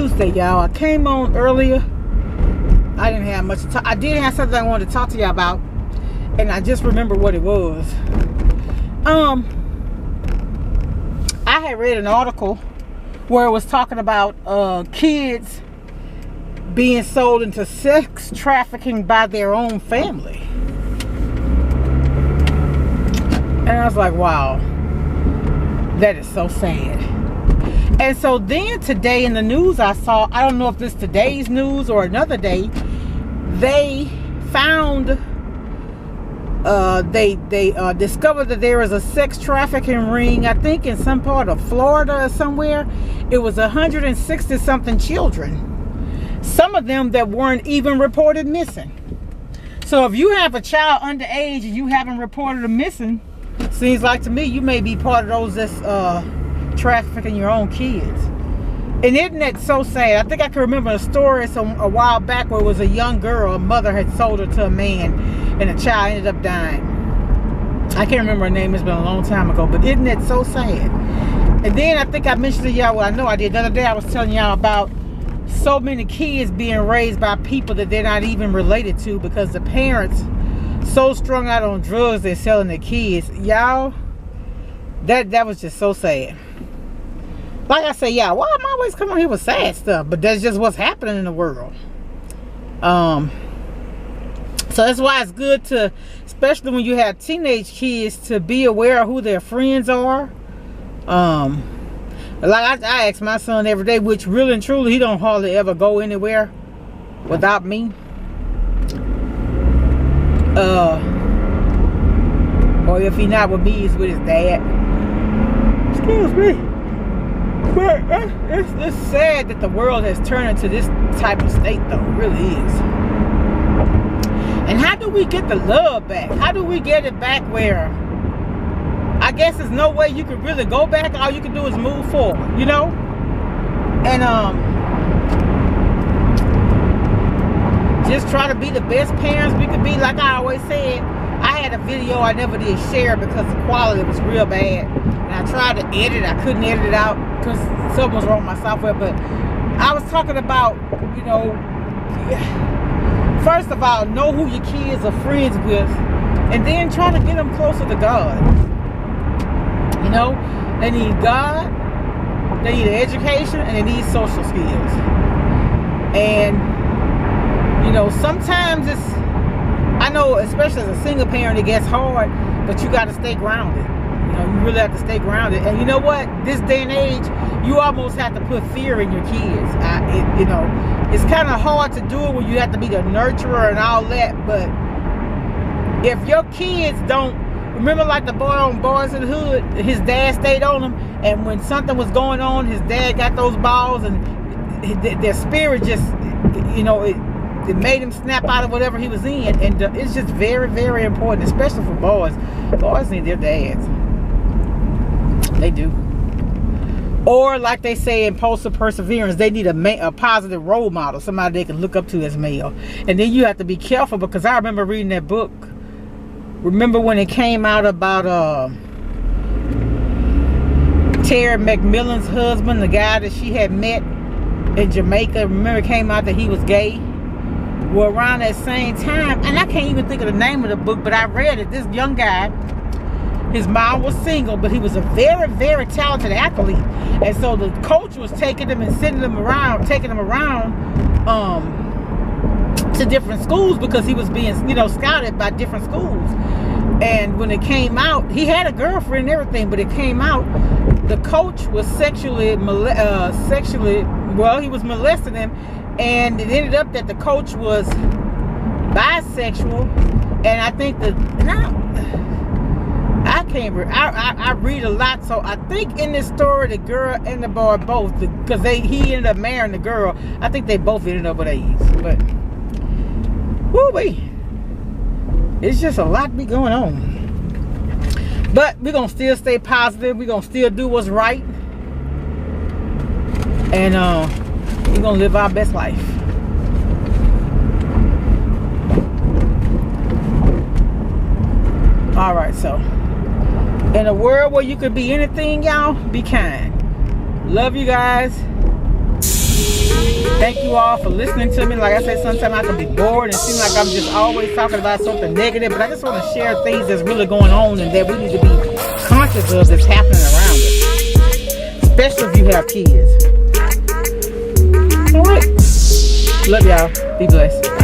Tuesday, y'all. I came on earlier. I didn't have much to talk. I did have something I wanted to talk to y'all about, and I just remember what it was. I had read an article where it was talking about kids being sold into sex trafficking by their own family. And I was like, wow, that is so sad. And so then today in the news I saw, I don't know if this is today's news or another day, they found, they discovered that there is a sex trafficking ring, I think in some part of Florida or somewhere. It was 160 something children. Some of them that weren't even reported missing. So if you have a child underage and you haven't reported them missing, seems like to me you may be part of those that's trafficking your own kids. And isn't that so sad? I think I can remember a story a while back where it was a young girl, a mother had sold her to a man, and the child ended up dying. I can't remember her name, it's been a long time ago, but isn't that so sad? And then I think I mentioned to y'all, well I know I did, the other day I was telling y'all about so many kids being raised by people that they're not even related to, because the parents so strung out on drugs they're selling their kids. Y'all, that was just so sad. Like I say, yeah, why am I always coming here with sad stuff? But that's just what's happening in the world. So that's why it's good to, especially when you have teenage kids, to be aware of who their friends are. Like I ask my son every day, which really and truly he don't hardly ever go anywhere without me. Or if he not with me, he's with his dad. Excuse me. But it's sad that the world has turned into this type of state, though. It really is. And how do we get the love back? How do we get it back where I guess there's no way you could really go back? All you can do is move forward, you know? And just try to be the best parents we could be. Like I always said, I had a video I never did share because the quality was real bad. And I tried to edit, I couldn't edit it out because something was wrong with my software. But I was talking about, you know, first of all, know who your kids are friends with, and then try to get them closer to God. You know, they need God, they need education, and they need social skills. And, you know, sometimes it's, I know, especially as a single parent, it gets hard, but you got to stay grounded. You know, you really have to stay grounded. And you know what? This day and age, you almost have to put fear in your kids. You know, it's kind of hard to do it when you have to be the nurturer and all that. But if your kids don't, remember like the boy on Boys in the Hood, his dad stayed on him, and when something was going on, his dad got those balls, and their spirit just, you know, it made him snap out of whatever he was in. And it's just very, very important, especially for boys. Boys need their dads. They do. Or like they say in Post of Perseverance, they need a positive role model, somebody they can look up to as male. And then you have to be careful, because I remember reading that book. Remember when it came out about Terry McMillan's husband, the guy that she had met in Jamaica? Remember it came out that he was gay? Well, around that same time, and I can't even think of the name of the book, but I read it. This young guy, his mom was single, but he was a very, very talented athlete. And so the coach was taking him and sending him around, taking him around to different schools, because he was being, you know, scouted by different schools. And when it came out, he had a girlfriend and everything, but it came out the coach was he was molesting him, and it ended up that the coach was bisexual. And I think that I read a lot, so I think in this story the girl and the boy both, because he ended up marrying the girl. I think they both ended up with AIDS. But woo-wee, it's just a lot be going on. But we're gonna still stay positive. We're gonna still do what's right, and we're gonna live our best life. All right, so in a world where you could be anything, y'all, be kind. Love you guys. Thank you all for listening to me. Like I said, sometimes I can be bored and seem like I'm just always talking about something negative, but I just want to share things that's really going on and that we need to be conscious of that's happening around us, especially if you have kids. All right. Love y'all. Be blessed.